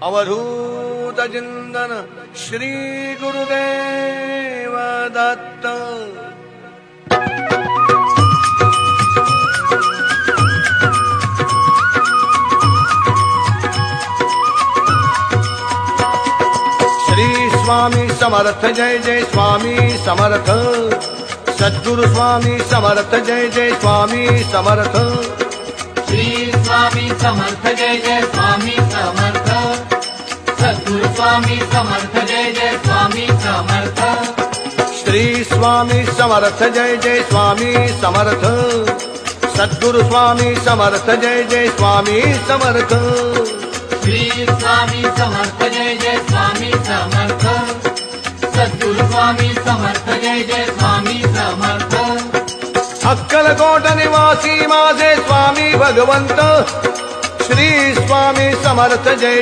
अवधूत चिंतन श्री गुरुदेव दत्त। श्री स्वामी समर्थ जय जय स्वामी समर्थ। सद्गुरु स्वामी समर्थ जय जय स्वामी समर्थ। श्री स्वामी समर्थ जय जय स्वामी समर्थ। सद्गुरु स्वामी समर्थ जय जय स्वामी समर्थ। श्री स्वामी समर्थ जय जय स्वामी समर्थ। सद्गुरु स्वामी समर्थ जय जय स्वामी समर्थ। श्री स्वामी समर्थ जय जय स्वामी समर्थ। सद्गुरु स्वामी समर्थ जय जय स्वामी समर्थ। अक्कलकोट निवासी माझे स्वामी भगवंत। श्री स्वामी समर्थ जय जय